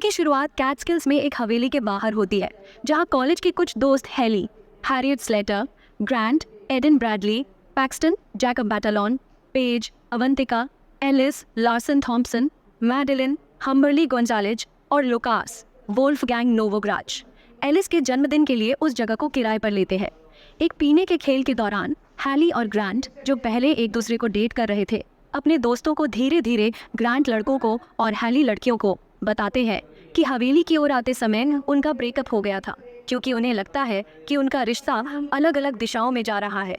की शुरुआत कैटस्किल्स में एक हवेली के बाहर होती है, जहां कॉलेज के कुछ दोस्त Haley, Harriet Slater, Grant, Aidan Bradley, Paxton, Jacob Batalon, Page, Avantika, Alice, Larsen Thompson, Madeline, Humberly Gonzalez और लुकास वोल्फगैंग नोवोग्राच एलिस के जन्मदिन के लिए उस जगह को किराए पर लेते हैं। एक पीने के खेल के दौरान हैली और ग्रांट, जो पहले एक दूसरे को डेट कर रहे थे, अपने दोस्तों को धीरे धीरे ग्रांट लड़कों को और हैली लड़कियों को बताते हैं कि हवेली की ओर आते समय उनका ब्रेकअप हो गया था, क्योंकि उन्हें लगता है कि उनका रिश्ता अलग अलग दिशाओं में जा रहा है।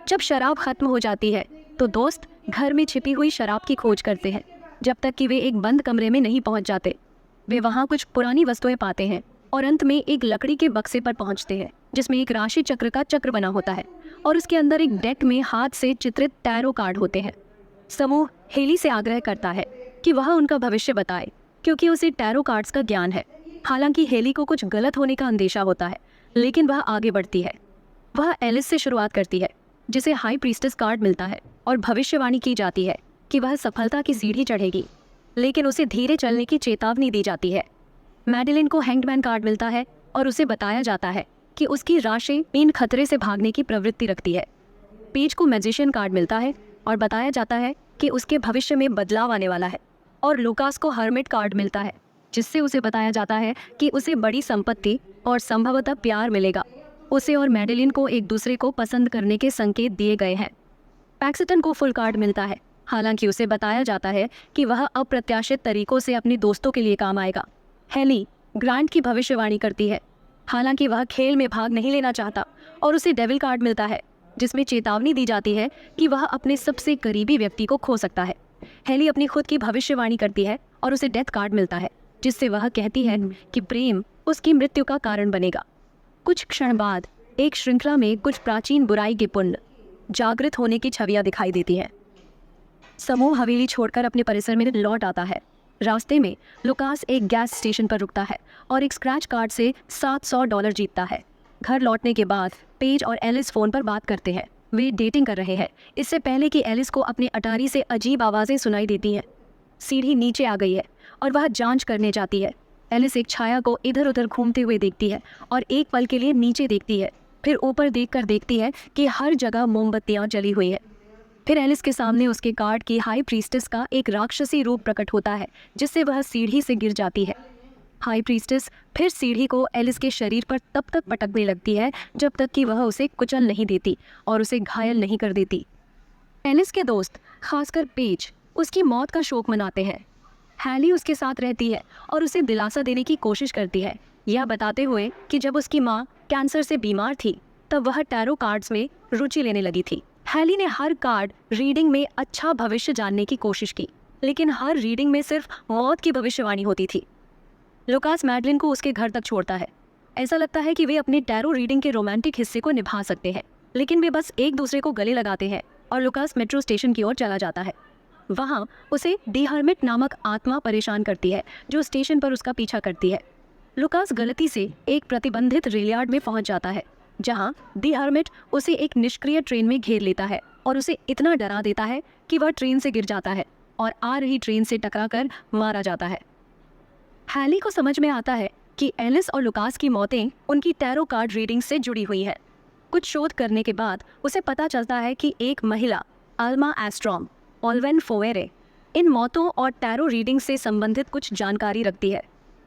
जब शराब खत्म हो जाती है तो दोस्त घर में छिपी हुई शराब की खोज करते हैं, जब तक कि वे एक बंद कमरे में नहीं पहुंच जाते। वे वहां कुछ पुरानी वस्तुएं पाते हैं और अंत में एक लकड़ी के बक्से पर पहुंचते हैं, जिसमें एक राशि चक्र का चक्र बना होता है और उसके अंदर एक डेक में हाथ से चित्रित टैरो कार्ड होते हैं। समूह हेली से आग्रह करता है कि वह उनका भविष्य बताए, क्योंकि उसे टैरो कार्ड्स का ज्ञान है। हालांकि हेली को कुछ गलत होने का अंदेशा होता है, लेकिन वह आगे बढ़ती है। वह एलिस से शुरुआत करती है, जिसे हाई प्रीस्टेस कार्ड मिलता है और भविष्यवाणी की जाती है कि वह सफलता की सीढ़ी चढ़ेगी, लेकिन उसे धीरे चलने की चेतावनी दी जाती है। मैडेलिन को हैंगमैन कार्ड मिलता है और उसे बताया जाता है कि उसकी राशि इन खतरे से भागने की प्रवृत्ति रखती है। पेज को मैजिशियन कार्ड मिलता है और बताया जाता है कि उसके भविष्य में बदलाव आने वाला है। और लुकास को हर्मिट कार्ड मिलता है, जिससे उसे बताया जाता है कि उसे बड़ी संपत्ति और संभवतः प्यार मिलेगा। उसे और मैडेलिन को एक दूसरे को पसंद करने के संकेत दिए गए हैं। पैक्सटन को फुल कार्ड मिलता है, हालांकि उसे बताया जाता है कि वह अप्रत्याशित तरीकों से अपने दोस्तों के लिए काम आएगा। हेली ग्रांट की भविष्यवाणी करती है, हालांकि वह खेल में भाग नहीं लेना चाहता, और उसे डेविल कार्ड मिलता है, जिसमें चेतावनी दी जाती है कि वह अपने सबसे करीबी व्यक्ति को खो सकता है। हेली अपनी खुद की भविष्यवाणी करती है और उसे डेथ कार्ड मिलता है, जिससे वह कहती है कि प्रेम उसकी मृत्यु का कारण बनेगा। कुछ क्षण बाद एक श्रृंखला में कुछ प्राचीन बुराई के पुण्य जागृत होने की छवियां दिखाई देती हैं। समूह हवेली छोड़कर अपने परिसर में लौट आता है। रास्ते में लुकास एक गैस स्टेशन पर रुकता है और एक स्क्रैच कार्ड से $700 जीतता है। घर लौटने के बाद पेज और एलिस फोन पर बात करते हैं। वे डेटिंग कर रहे हैं, इससे पहले कि एलिस को अपनी अटारी से अजीब आवाज़ें सुनाई देती हैं। सीढ़ी नीचे आ गई है और वह जांच करने जाती है। एलिस एक छाया को इधर उधर घूमते हुए देखती है और एक पल के लिए नीचे देखती है, फिर ऊपर देखकर देखती है कि हर जगह मोमबत्तियाँ जली हुई है। फिर एलिस के सामने उसके कार्ड की हाई प्रीस्टेस का एक राक्षसी रूप प्रकट होता है, जिससे वह सीढ़ी से गिर जाती है। हाई प्रीस्टेस फिर सीढ़ी को एलिस के शरीर पर तब तक पटकने लगती है जब तक कि वह उसे कुचल नहीं देती और उसे घायल नहीं कर देती। एलिस के दोस्त, खासकर पेज, उसकी मौत का शोक मनाते हैं। हैली उसके साथ रहती है और उसे दिलासा देने की कोशिश करती है, यह बताते हुए कि जब उसकी माँ कैंसर से बीमार थी तब वह टैरो कार्ड्स में रुचि लेने लगी थी। हैली ने हर कार्ड रीडिंग में अच्छा भविष्य जानने की कोशिश की, लेकिन हर रीडिंग में सिर्फ मौत की भविष्यवाणी होती थी। लुकास मैडलिन को उसके घर तक छोड़ता है। ऐसा लगता है कि वे अपने टैरो रीडिंग के रोमांटिक हिस्से को निभा सकते हैं, लेकिन वे बस एक दूसरे को गले लगाते हैं और लुकास मेट्रो स्टेशन की ओर चला जाता है। वहाँ उसे दी हर्मिट नामक आत्मा परेशान करती है, जो स्टेशन पर उसका पीछा करती है। लुकास गलती से एक प्रतिबंधित रेलयार्ड में पहुँच जाता है, जहाँ दी हर्मिट उसे एक निष्क्रिय ट्रेन में घेर लेता है और उसे इतना डरा देता है कि वह ट्रेन से गिर जाता है और आ रही ट्रेन से टकराकर मारा जाता है। हैली को समझ में आता है कि एलिस और लुकास की मौतें उनकी टैरो कार्ड रीडिंग से जुड़ी हुई है। कुछ शोध करने के बाद उसे पता चलता है कि एक महिला, अल्मा एस्ट्रॉम ओल्वेन फोवेरे, इन मौतों और टैरो रीडिंग से संबंधित कुछ जानकारी रखती है।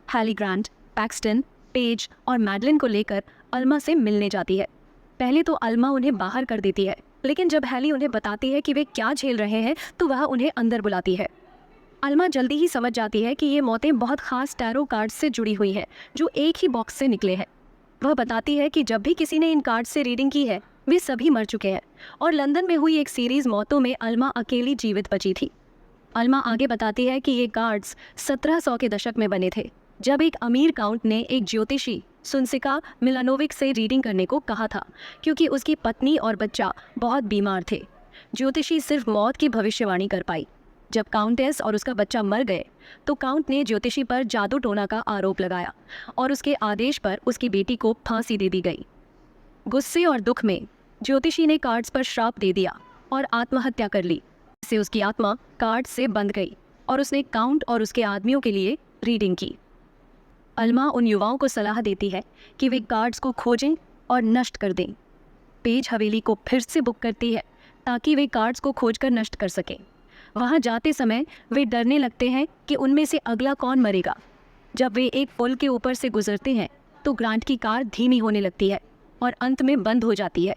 हैली ग्रांट, पैक्सटन, पेज और मैडलिन को लेकर अल्मा से मिलने जाती है। पहले तो अल्मा उन्हें बाहर कर देती है, लेकिन जब हैली उन्हें बताती है कि वे क्या झेल रहे हैं तो वह उन्हें अंदर बुलाती है। अल्मा जल्दी ही समझ जाती है कि ये मौतें बहुत खास टैरो कार्ड से जुड़ी हुई हैं, जो एक ही बॉक्स से निकले हैं। वह बताती है कि जब भी किसी ने इन कार्ड से रीडिंग की है वे सभी मर चुके हैं और लंदन में हुई एक सीरीज़ मौतों में अल्मा अकेली जीवित बची थी। अल्मा आगे बताती है कि ये कार्ड्स 1700 के दशक में बने थे, जब एक अमीर काउंट ने एक ज्योतिषी सुनसिका मिलानोविक से रीडिंग करने को कहा था, क्योंकि उसकी पत्नी और बच्चा बहुत बीमार थे। ज्योतिषी सिर्फ मौत की भविष्यवाणी कर पाई। जब काउंटेस और उसका बच्चा मर गए तो काउंट ने ज्योतिषी पर जादू टोना का आरोप लगाया और उसके आदेश पर उसकी बेटी को फांसी दे दी गई। गुस्से और दुख में ज्योतिषी ने कार्ड्स पर श्राप दे दिया और आत्महत्या कर ली। इससे उसकी आत्मा कार्ड से बंध गई और उसने काउंट और उसके आदमियों के लिए रीडिंग की। अल्मा उन युवाओं को सलाह देती है कि वे कार्ड्स को खोजें और नष्ट कर दें। पेज हवेली को फिर से बुक करती है ताकि वे कार्ड्स को खोजकर नष्ट कर सकें। वहाँ जाते समय वे डरने लगते हैं कि उनमें से अगला कौन मरेगा। जब वे एक पुल के ऊपर से गुजरते हैं तो ग्रांट की कार धीमी होने लगती है और अंत में बंद हो जाती है।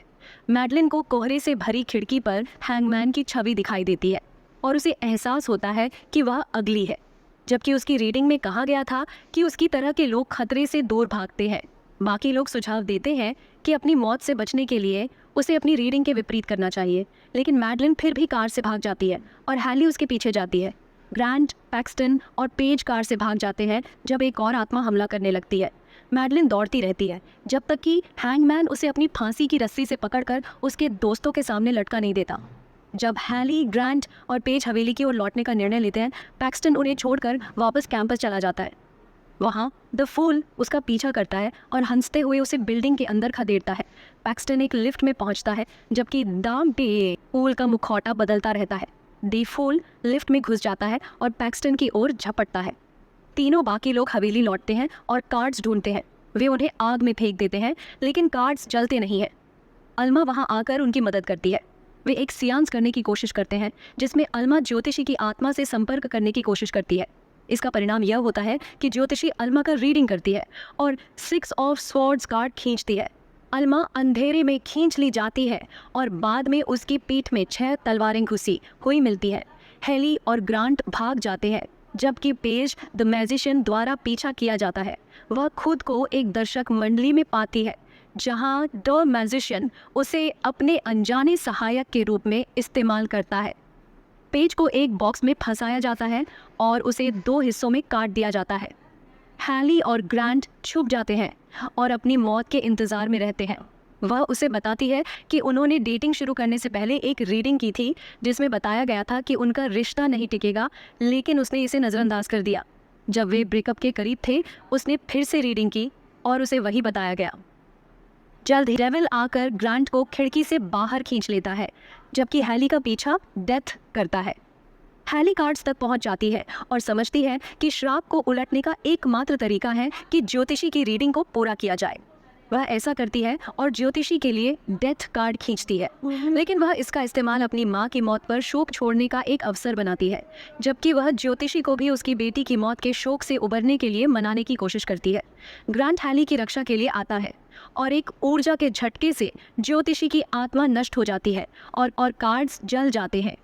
मैडलिन को कोहरे से भरी खिड़की पर हैंगमैन की छवि दिखाई देती है और उसे एहसास होता है कि वह अगली है, जबकि उसकी रीडिंग में कहा गया था कि उसकी तरह के लोग खतरे से दूर भागते हैं। बाकी लोग सुझाव देते हैं कि अपनी मौत से बचने के लिए उसे अपनी रीडिंग के विपरीत करना चाहिए, लेकिन मैडलिन फिर भी कार से भाग जाती है और हैली उसके पीछे जाती है। ग्रांट, पैक्सटन और पेज कार से भाग जाते हैं जब एक और आत्मा हमला करने लगती है। मैडलिन दौड़ती रहती है जब तक कि हैंगमैन उसे अपनी फांसी की रस्सी से पकड़कर उसके दोस्तों के सामने लटका नहीं देता। जब हैली, ग्रांट और पेज हवेली की ओर लौटने का निर्णय लेते हैं, पैक्सटन उन्हें छोड़कर वापस कैंपस चला जाता है। वहाँ द फूल उसका पीछा करता है और हंसते हुए उसे बिल्डिंग के अंदर खदेड़ता है। पैक्सटन एक लिफ्ट में पहुँचता है जबकि द फूल का मुखौटा बदलता रहता है। द फूल लिफ्ट में घुस जाता है और पैक्सटन की ओर झपटता है। तीनों बाकी लोग हवेली लौटते हैं और कार्ड्स ढूंढते हैं। वे उन्हें आग में फेंक देते हैं लेकिन कार्ड्स जलते नहीं हैं। अल्मा वहाँ आकर उनकी मदद करती है। वे एक सियांस करने की कोशिश करते हैं जिसमें अल्मा ज्योतिषी की आत्मा से संपर्क करने की कोशिश करती है। इसका परिणाम यह होता है कि ज्योतिषी अल्मा का रीडिंग करती है और 6 ऑफ स्वॉर्ड्स कार्ड खींचती है। अल्मा अंधेरे में खींच ली जाती है और बाद में उसकी पीठ में 6 तलवारें घुसी हुई मिलती है। हैली और ग्रांट भाग जाते हैं जबकि पेज द मैजिशियन द्वारा पीछा किया जाता है। वह खुद को एक दर्शक मंडली में पाती है जहां द मैजिशियन उसे अपने अनजाने सहायक के रूप में इस्तेमाल करता है। पेज को एक बॉक्स में फंसाया जाता है और उसे 2 हिस्सों में काट दिया जाता है। हैली और ग्रांट छुप जाते हैं और अपनी मौत के इंतज़ार में रहते हैं। वह उसे बताती है कि उन्होंने डेटिंग शुरू करने से पहले एक रीडिंग की थी जिसमें बताया गया था कि उनका रिश्ता नहीं टिकेगा, लेकिन उसने इसे नज़रअंदाज कर दिया। जब वे ब्रेकअप के करीब थे उसने फिर से रीडिंग की और उसे वही बताया गया। जल्द ही डेविल आकर ग्रांट को खिड़की से बाहर खींच लेता है जबकि हैली का पीछा डेथ करता है। हैली कार्ड्स तक पहुंच जाती है और समझती है कि श्राप को उलटने का एकमात्र तरीका है कि ज्योतिषी की रीडिंग को पूरा किया जाए। वह ऐसा करती है और ज्योतिषी के लिए डेथ कार्ड खींचती है, लेकिन वह इसका इस्तेमाल अपनी माँ की मौत पर शोक छोड़ने का एक अवसर बनाती है, जबकि वह ज्योतिषी को भी उसकी बेटी की मौत के शोक से उबरने के लिए मनाने की कोशिश करती है। ग्रांट हैली की रक्षा के लिए आता है और एक ऊर्जा के झटके से ज्योतिषी की आत्मा नष्ट हो जाती है और कार्ड्स जल जाते हैं।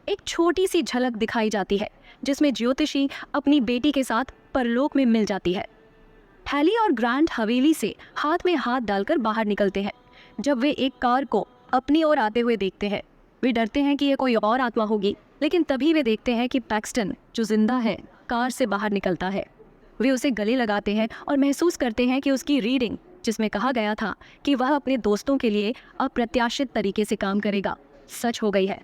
एक छोटी सी झलक दिखाई जाती है जिसमें ज्योतिषी अपनी बेटी के साथ परलोक में मिल जाती है। हैली और ग्रांट हवेली से हाथ में हाथ डालकर बाहर निकलते हैं जब वे एक कार को अपनी ओर आते हुए देखते हैं। वे डरते हैं कि यह कोई और आत्मा होगी, लेकिन तभी वे देखते हैं कि पैक्सटन, जो जिंदा है, कार से बाहर निकलता है। वे उसे गले लगाते हैं और महसूस करते हैं कि उसकी रीडिंग, जिसमें कहा गया था कि वह अपने दोस्तों के लिए अप्रत्याशित तरीके से काम करेगा, सच हो गई है।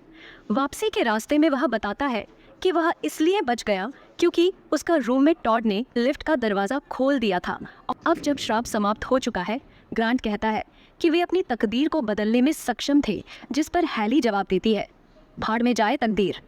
वापसी के रास्ते में वह बताता है कि वह इसलिए बच गया क्योंकि उसका रूममेट टॉड ने लिफ्ट का दरवाज़ा खोल दिया था। और अब जब श्राप समाप्त हो चुका है, ग्रांट कहता है कि वे अपनी तकदीर को बदलने में सक्षम थे, जिस पर हैली जवाब देती है, भाड़ में जाए तकदीर।